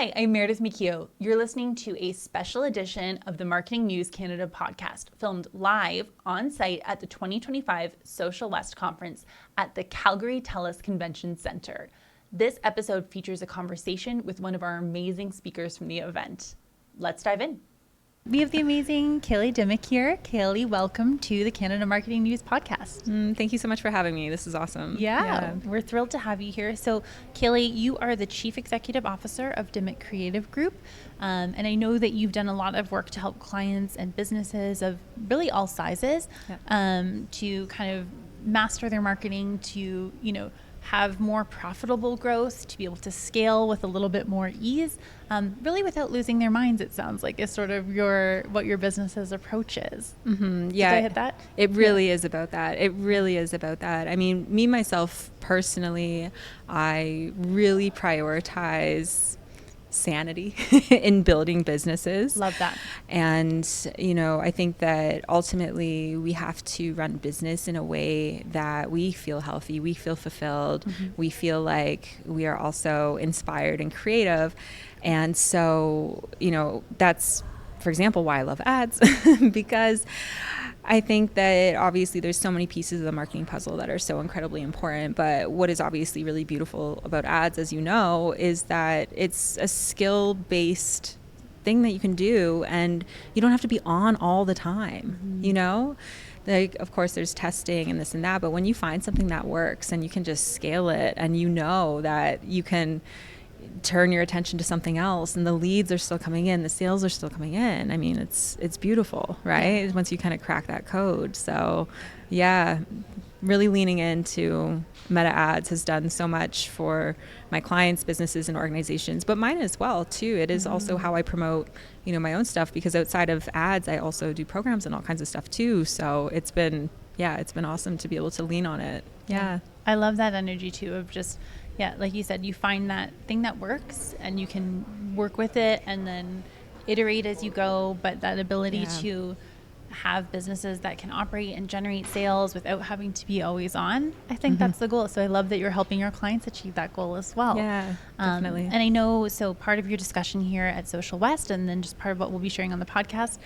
Hi, I'm Meredith McKeough. You're listening to a special edition of the Marketing News Canada podcast, filmed live on site at the 2025 SocialWest conference at the Calgary TELUS Convention Centre. This episode features a conversation with one of our amazing speakers from the event. Let's dive in. We have the amazing Caley Dimmock here. Caley, welcome to the Canada Marketing News podcast. Thank you so much for having me. This is awesome. Yeah, we're thrilled to have you here. So, Caley, you are the Chief Executive Officer of Dimik Creative Group. And I know that you've done a lot of work to help clients and businesses of really all sizes to kind of master their marketing, to, have more profitable growth, to be able to scale with a little bit more ease, really without losing their minds, it sounds like, is sort of what your business's approach is. Mm-hmm. Yeah. Did I hit that? It really is about that. It really is about that. I mean, me, myself, personally, I really prioritize sanity in building businesses. Love that. And, I think that ultimately we have to run business in a way that we feel healthy, we feel fulfilled, we feel like we are also inspired and creative. And so, that's, for example, why I love ads, because I think that obviously there's so many pieces of the marketing puzzle that are so incredibly important, but what is obviously really beautiful about ads, as you know, is that it's a skill-based thing that you can do, and you don't have to be on all the time, Like, of course, there's testing and this and that, but when you find something that works and you can just scale it, and that you can turn your attention to something else, and the leads are still coming in, the sales are still coming in. I mean, it's beautiful, right? Once you kind of crack that code. So yeah, really leaning into meta ads has done so much for my clients, businesses, and organizations, but mine as well too. It is also how I promote, my own stuff, because outside of ads, I also do programs and all kinds of stuff too. So it's been awesome to be able to lean on it. Yeah. I love that energy too of just, like you said, you find that thing that works and you can work with it and then iterate as you go, but that ability to have businesses that can operate and generate sales without having to be always on, I think that's the goal. So I love that you're helping your clients achieve that goal as well. Yeah, definitely. And I know, so part of your discussion here at SocialWest, and then just part of what we'll be sharing on the podcast,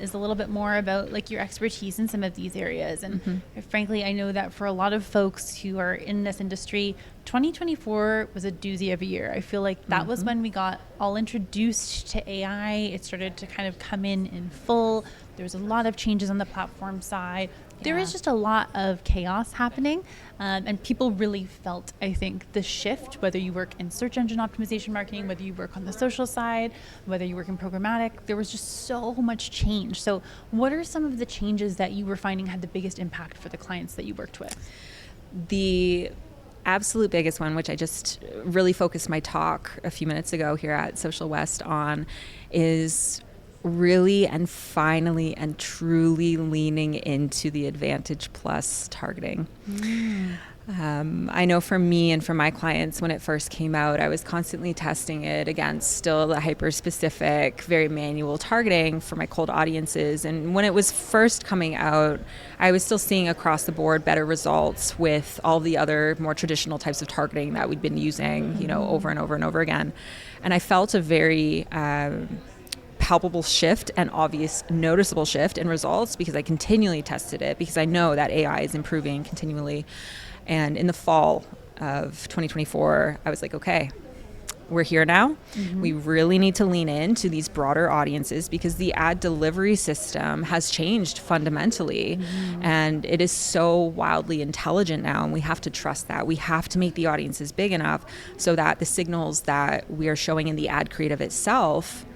is a little bit more about like your expertise in some of these areas. And frankly, I know that for a lot of folks who are in this industry, 2024 was a doozy of a year. I feel like that was when we got all introduced to AI. It started to kind of come in full. There was a lot of changes on the platform side. There is just a lot of chaos happening. And people really felt, I think, the shift, whether you work in search engine optimization marketing, whether you work on the social side, whether you work in programmatic, there was just so much change. So what are some of the changes that you were finding had the biggest impact for the clients that you worked with? The absolute biggest one, which I just really focused my talk a few minutes ago here at SocialWest on, is really and finally and truly leaning into the Advantage Plus targeting. I know for me and for my clients, when it first came out, I was constantly testing it against still the hyper-specific, very manual targeting for my cold audiences. And when it was first coming out, I was still seeing across the board better results with all the other more traditional types of targeting that we'd been using, over and over and over again. And I felt a very palpable shift and obvious noticeable shift in results because I continually tested it, because I know that AI is improving continually. And in the fall of 2024, I was like, okay, we're here now. We really need to lean into these broader audiences because the ad delivery system has changed fundamentally. And it is so wildly intelligent now, and we have to trust that. We have to make the audiences big enough so that the signals that we are showing in the ad creative itself,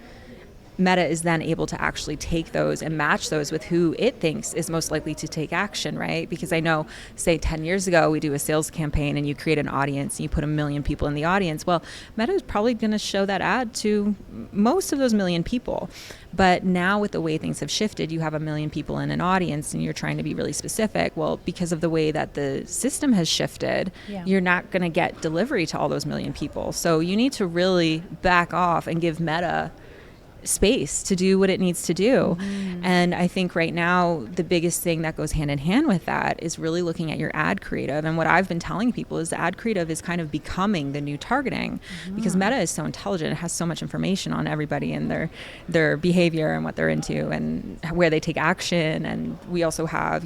Meta is then able to actually take those and match those with who it thinks is most likely to take action, right? Because I know, say 10 years ago, we do a sales campaign and you create an audience and you put 1 million people in the audience. Well, Meta is probably going to show that ad to most of those 1 million people. But now with the way things have shifted, you have 1 million people in an audience and you're trying to be really specific. Well, because of the way that the system has shifted, you're not going to get delivery to all those 1 million people. So you need to really back off and give Meta space to do what it needs to do. And I think right now the biggest thing that goes hand in hand with that is really looking at your ad creative. And what I've been telling people is the ad creative is kind of becoming the new targeting, because Meta is so intelligent. It has so much information on everybody and their behavior and what they're into and where they take action. And we also have,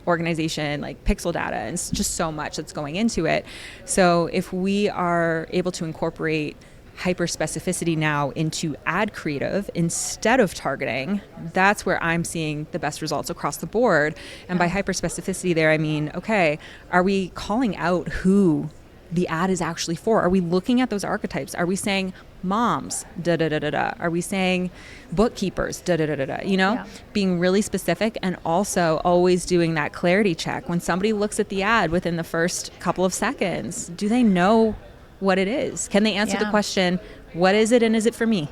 organization like pixel data, and it's just so much that's going into it. So if we are able to incorporate hyper specificity now into ad creative instead of targeting, that's where I'm seeing the best results across the board. And by hyper specificity there, I mean, okay, are we calling out who the ad is actually for? Are we looking at those archetypes? Are we saying moms, da da da da da? Are we saying bookkeepers, da da da da da? Being really specific, and also always doing that clarity check. When somebody looks at the ad within the first couple of seconds, do they know what it is? Can they answer the question, what is it and is it for me?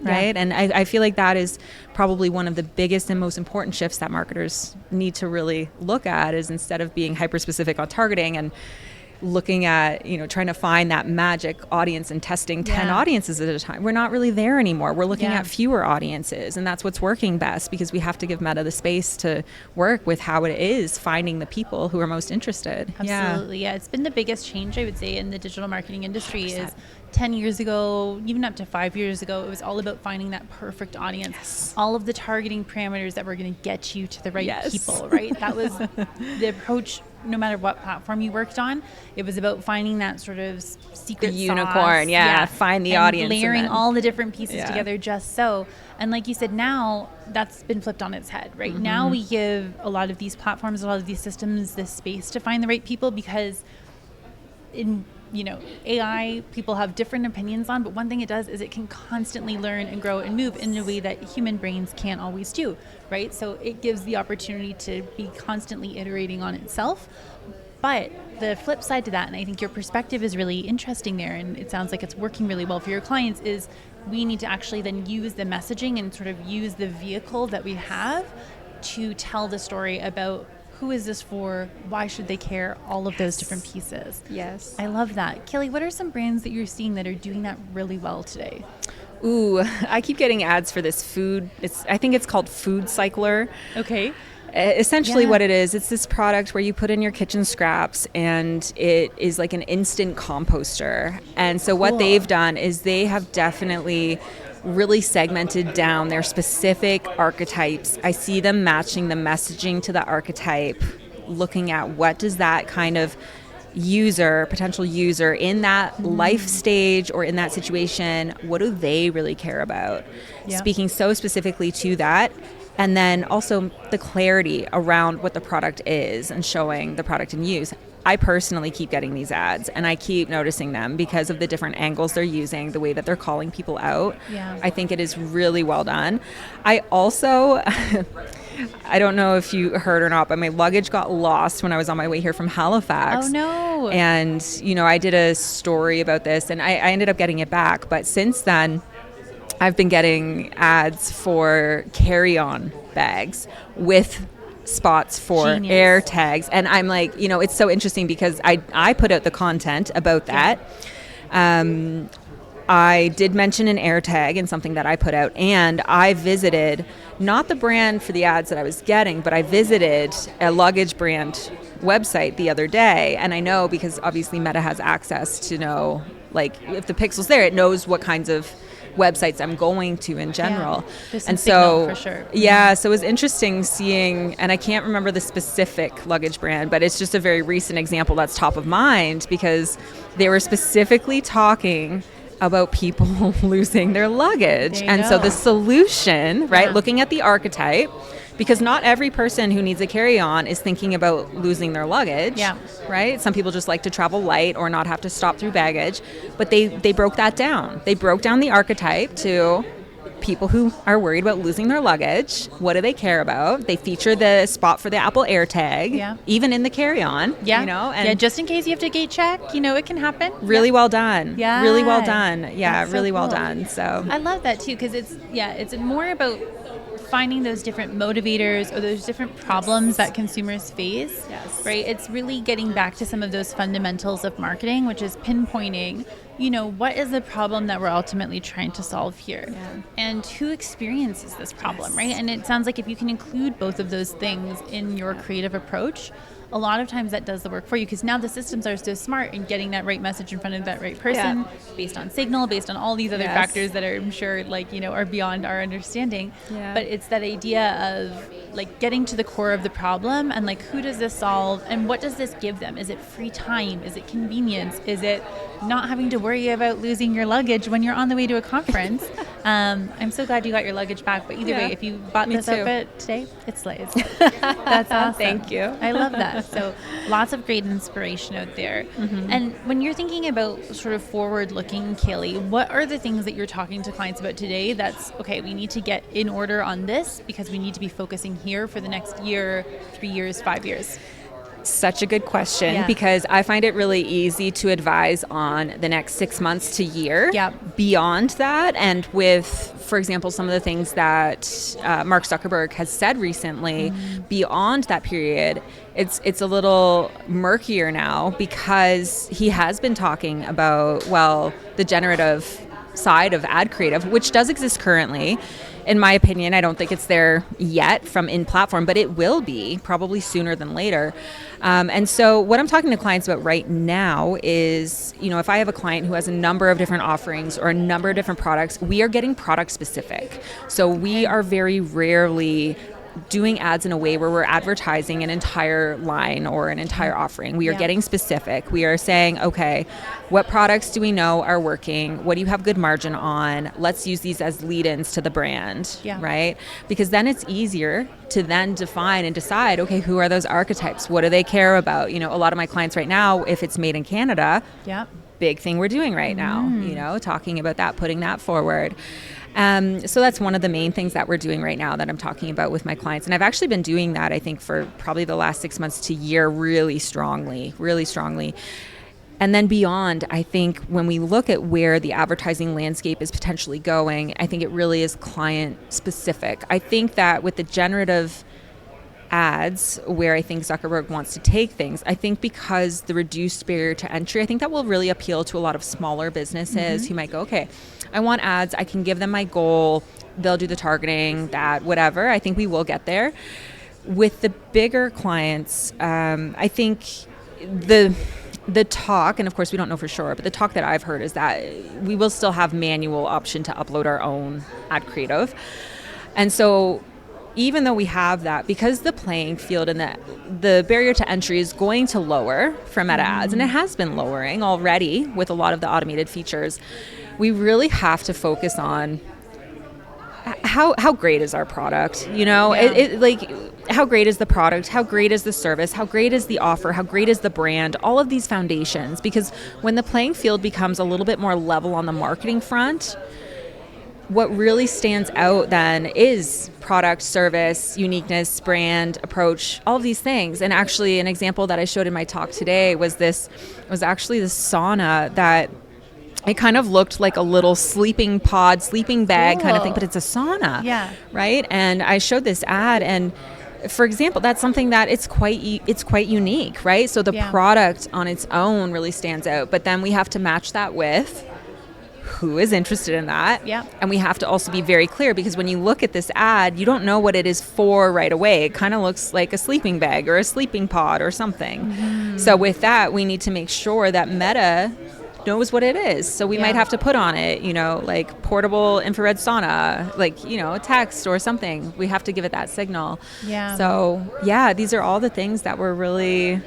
Right? And I feel like that is probably one of the biggest and most important shifts that marketers need to really look at, is instead of being hyper specific on targeting and looking at, trying to find that magic audience and testing 10 audiences at a time. We're not really there anymore. We're looking at fewer audiences, and that's what's working best, because we have to give Meta the space to work with how it is finding the people who are most interested. Absolutely. Yeah. It's been the biggest change, I would say, in the digital marketing industry. 100%. Is 10 years ago, even up to 5 years ago, it was all about finding that perfect audience. All of the targeting parameters that were going to get you to the right people, right? That was the approach. No matter what platform you worked on, it was about finding that sort of secret unicorn. Sauce. Find the and audience, layering all the different pieces together just so. And like you said, now that's been flipped on its head. Right now, we give a lot of these platforms, a lot of these systems, this space to find the right people, because in AI, people have different opinions on, but one thing it does is it can constantly learn and grow and move in a way that human brains can't always do, right? So it gives the opportunity to be constantly iterating on itself. But the flip side to that, and I think your perspective is really interesting there, and it sounds like it's working really well for your clients, is we need to actually then use the messaging and sort of use the vehicle that we have to tell the story about who is this for? Why should they care? All of those different pieces. Yes. I love that. Caley, what are some brands that you're seeing that are doing that really well today? Ooh, I keep getting ads for this food. I think it's called Food Cycler. Okay. Essentially what it is, it's this product where you put in your kitchen scraps, and it is like an instant composter. And so what they've done is they have definitely really segmented down their specific archetypes. I see them matching the messaging to the archetype, looking at what does that kind of potential user in that life stage or in that situation, what do they really care about? Speaking so specifically to that. And then also the clarity around what the product is and showing the product in use. I personally keep getting these ads, and I keep noticing them because of the different angles they're using, the way that they're calling people out. I think it is really well done. I also, I don't know if you heard or not, but my luggage got lost when I was on my way here from Halifax. Oh, no. And, I did a story about this, and I ended up getting it back. But since then, I've been getting ads for carry-on bags with spots for air tags. And I'm like, it's so interesting because I put out the content about that. I did mention an air tag and something that I put out, and I visited not the brand for the ads that I was getting, but I visited a luggage brand website the other day. And I know, because obviously Meta has access to know, like, if the pixel's there, it knows what kinds of websites I'm going to in general. And so, for sure. So it was interesting seeing, and I can't remember the specific luggage brand, but it's just a very recent example that's top of mind, because they were specifically talking about people losing their luggage. And so the solution, right, looking at the archetype, because not every person who needs a carry-on is thinking about losing their luggage, right? Some people just like to travel light or not have to stop through baggage. But they broke that down. They broke down the archetype to people who are worried about losing their luggage. What do they care about? They feature the spot for the Apple AirTag, even in the carry-on. And just in case you have to gate check, it can happen. Really well done. Really well done. That's really so well cool. done. So I love that too, because it's more about finding those different motivators or those different problems that consumers face, right? It's really getting back to some of those fundamentals of marketing, which is pinpointing, what is the problem that we're ultimately trying to solve here? And who experiences this problem, right? And it sounds like if you can include both of those things in your creative approach, a lot of times that does the work for you, because now the systems are so smart in getting that right message in front of that right person based on signal, based on all these other factors that are, I'm sure, are beyond our understanding. But it's that idea of getting to the core of the problem and who does this solve and what does this give them? Is it free time? Is it convenience? Is it not having to worry about losing your luggage when you're on the way to a conference? I'm so glad you got your luggage back, but either way, if you bought this outfit today, it slays. That's awesome. Thank you. I love that. So lots of great inspiration out there. And when you're thinking about sort of forward-looking, Caley, what are the things that you're talking to clients about today that's, okay, we need to get in order on this because we need to be focusing here for the next year, 3 years, 5 years? Such a good question, because I find it really easy to advise on the next 6 months to year. Beyond that, and with, for example, some of the things that Mark Zuckerberg has said recently, beyond that period, it's a little murkier now, because he has been talking about, the generative side of ad creative, which does exist currently. In my opinion, I don't think it's there yet from in-platform, but it will be probably sooner than later. And so what I'm talking to clients about right now is, if I have a client who has a number of different offerings or a number of different products, we are getting product specific. So we are very rarely doing ads in a way where we're advertising an entire line or an entire offering. We are getting specific. We are saying, okay, what products do we know are working? What do you have good margin on? Let's use these as lead-ins to the brand, right? Because then it's easier to then define and decide, okay, who are those archetypes? What do they care about? A lot of my clients right now, if it's made in Canada, big thing we're doing right now, talking about that, putting that forward. So that's one of the main things that we're doing right now that I'm talking about with my clients. And I've actually been doing that, I think, for probably the last 6 months to year really strongly. And then beyond, I think when we look at where the advertising landscape is potentially going, I think it really is client specific. I think that with the generative ads, where I think Zuckerberg wants to take things, I think because the reduced barrier to entry, I think that will really appeal to a lot of smaller businesses who might go, okay, I want ads, I can give them my goal, they'll do the targeting, that, whatever. I think we will get there. With the bigger clients, I think the talk, and of course we don't know for sure, but the talk that I've heard is that we will still have manual option to upload our own ad creative. And so even though we have that, because the playing field and the barrier to entry is going to lower for meta ads, and it has been lowering already with a lot of the automated features, we really have to focus on how great is our product, how great is the product, how great is the service, how great is the offer, how great is the brand, all of these foundations. Because when the playing field becomes a little bit more level on the marketing front, what really stands out then is product, service, uniqueness, brand, approach, all of these things. And actually an example that I showed in my talk today was actually this sauna that it kind of looked like a little sleeping pod, sleeping bag kind of thing, but it's a sauna, right? And I showed this ad, and for example, that's something that it's quite unique, right? So the product on its own really stands out, but then we have to match that with who is interested in that. And we have to also be very clear, because when you look at this ad, you don't know what it is for right away. It kind of looks like a sleeping bag or a sleeping pod or something. So with that, we need to make sure that Meta knows what it is. So we might have to put on it, like portable infrared sauna, a text or something. We have to give it that signal. So these are all the things that we're really,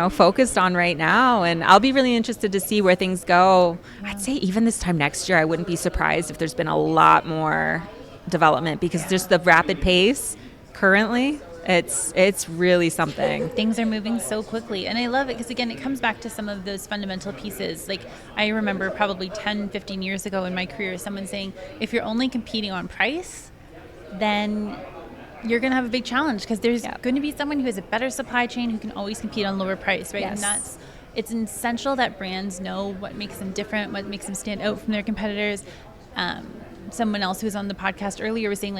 focused on right now. And I'll be really interested to see where things go. I'd say even this time next year, I wouldn't be surprised if there's been a lot more development, because just the rapid pace currently, it's really something. Things are moving so quickly, and I love it because, again, it comes back to some of those fundamental pieces. Like, I remember probably 10, 15 years ago in my career, someone saying, if you're only competing on price, then you're going to have a big challenge, because there's going to be someone who has a better supply chain who can always compete on lower price, right? And it's essential that brands know what makes them different, what makes them stand out from their competitors. Someone else who was on the podcast earlier was saying,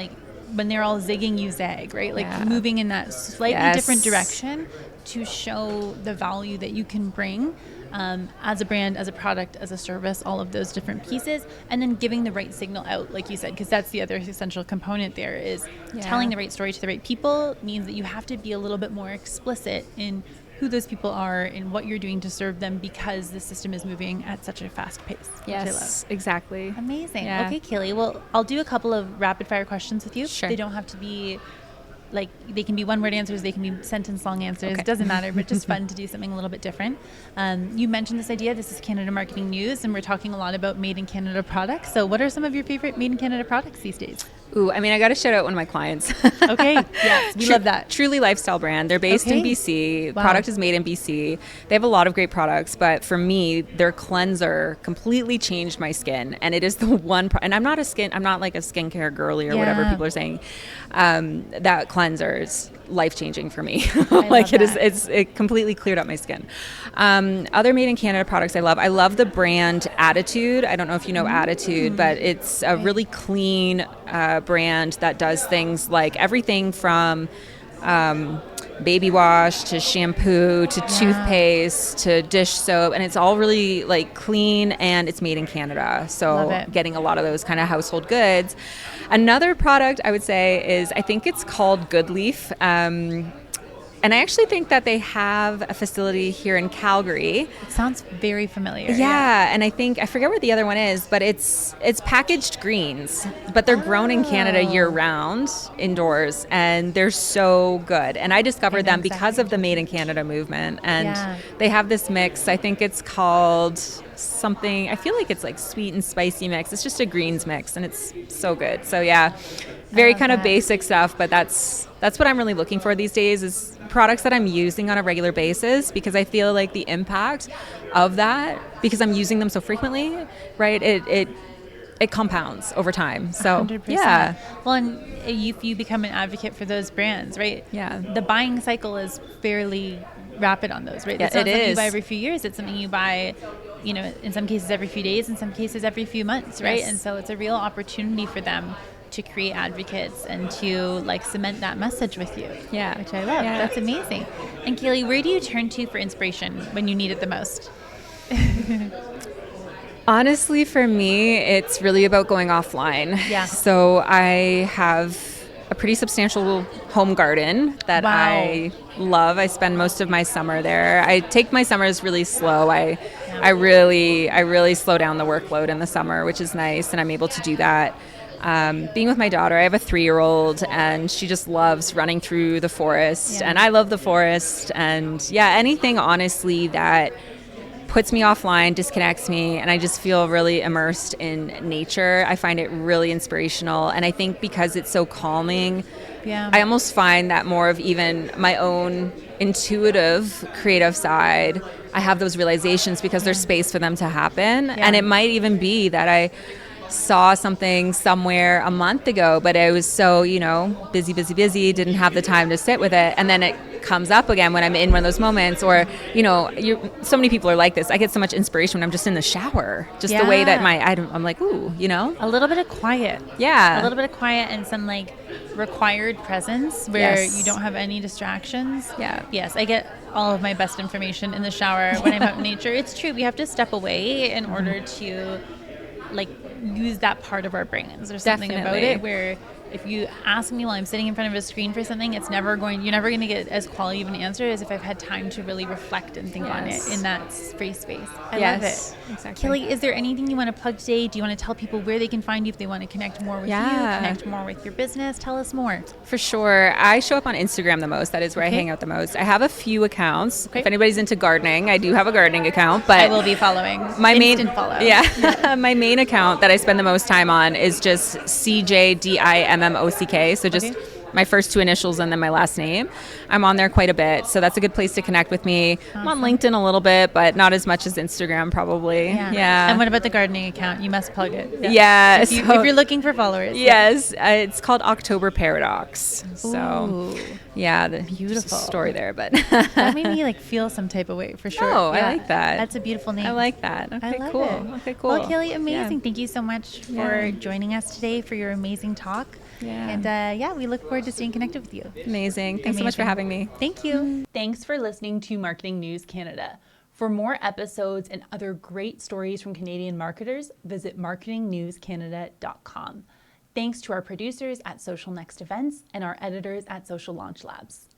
when they're all zigging, you zag, right? Like moving in that slightly different direction to show the value that you can bring as a brand, as a product, as a service, all of those different pieces, and then giving the right signal out, like you said, because that's the other essential component there is telling the right story to the right people means that you have to be a little bit more explicit in who those people are and what you're doing to serve them because the system is moving at such a fast pace. Yes, which I love. exactly. Amazing. Yeah. Okay, Caley. Well, I'll do a couple of rapid fire questions with you. Sure. They don't have to be like, they can be one word answers, they can be sentence long answers. It doesn't matter, but just fun to do something a little bit different. You mentioned this idea. This is Canada Marketing News, and we're talking a lot about Made in Canada products. So what are some of your favorite Made in Canada products these days? Ooh, I mean, I got to shout out one of my clients. Okay, yes, we love that. Truly Lifestyle brand. They're based in BC. Wow. Product is made in BC. They have a lot of great products, but for me, their cleanser completely changed my skin. And it is the one, and I'm not like a skincare girly or whatever people are saying. That cleanser is life-changing for me. Like it completely cleared up my skin. Other Made in Canada products I love the brand Attitude. I don't know if you know Attitude, but it's a really clean brand that does things like everything from baby wash to shampoo to toothpaste to dish soap, and it's all really like clean, and it's made in Canada, so getting a lot of those kind of household goods. Another product I would say is, I think it's called Good Leaf, and I actually think that they have a facility here in Calgary. It sounds very familiar. Yeah, and I forget what the other one is, but it's packaged greens, but they're grown in Canada year round indoors, and they're so good. And I discovered them because of the Made in Canada movement, and they have this mix. I think it's called something, I feel like it's like sweet and spicy mix. It's just a greens mix, and it's so good. So yeah, very kind of basic stuff, but that's what I'm really looking for these days, is products that I'm using on a regular basis, because I feel like the impact of that, because I'm using them so frequently, right? It compounds over time. So 100%. Yeah. Well, and if you become an advocate for those brands, right? Yeah. The buying cycle is fairly rapid on those, right? Yeah, it's not something you buy every few years. It's something you buy, you know, in some cases every few days, in some cases every few months, right? Yes. And so it's a real opportunity for them to create advocates and to like cement that message with you. Yeah. Which I love. Yeah. That's amazing. And Caley, where do you turn to for inspiration when you need it the most? Honestly, for me, it's really about going offline. Yeah. So I have a pretty substantial home garden that I love. I spend most of my summer there. I take my summers really slow. I really slow down the workload in the summer, which is nice, and I'm able to do that. Being with my daughter, I have a 3-year-old, and she just loves running through the forest, and I love the forest, and anything honestly that puts me offline, disconnects me, and I just feel really immersed in nature. I find it really inspirational, and I think because it's so calming, I almost find that more of even my own intuitive creative side, I have those realizations because there's space for them to happen, and it might even be that I saw something somewhere a month ago, but I was so, busy, didn't have the time to sit with it. And then it comes up again when I'm in one of those moments, or, so many people are like this. I get so much inspiration when I'm just in the shower, just the way that I'm like, ooh, A little bit of quiet. Yeah. A little bit of quiet and some like required presence where you don't have any distractions. Yeah. Yes. I get all of my best information in the shower when I'm out in nature. It's true. We have to step away in order to like use that part of our brains. There's something about it where if you ask me while I'm sitting in front of a screen for something, you're never going to get as quality of an answer as if I've had time to really reflect and think on it in that free space. I love it. Exactly. Caley, is there anything you want to plug today? Do you want to tell people where they can find you if they want to connect more with you, connect more with your business? Tell us more. For sure. I show up on Instagram the most. That is where I hang out the most. I have a few accounts. If anybody's into gardening, I do have a gardening account, but I will be following. My Instant follow. My main account that I spend the most time on is just CJDIMMOCK. So just my first 2 initials and then my last name. I'm on there quite a bit, so that's a good place to connect with me. Awesome. I'm on LinkedIn a little bit, but not as much as Instagram probably. Yeah. And what about the gardening account? You must plug it. Yeah. If you're looking for followers. Yes. It's called October Paradox. So beautiful story there, but that made me like feel some type of way for sure. Oh, I like that. That's a beautiful name. I like that. Okay, I love cool. it. Okay, cool. Well, Caley, amazing. Thank you so much for joining us today for your amazing talk. Yeah. And we look forward to staying connected with you. Amazing. Thanks so much for having me. Thank you. Thanks for listening to Marketing News Canada. For more episodes and other great stories from Canadian marketers, visit marketingnewscanada.com. Thanks to our producers at Social Next Events and our editors at Social Launch Labs.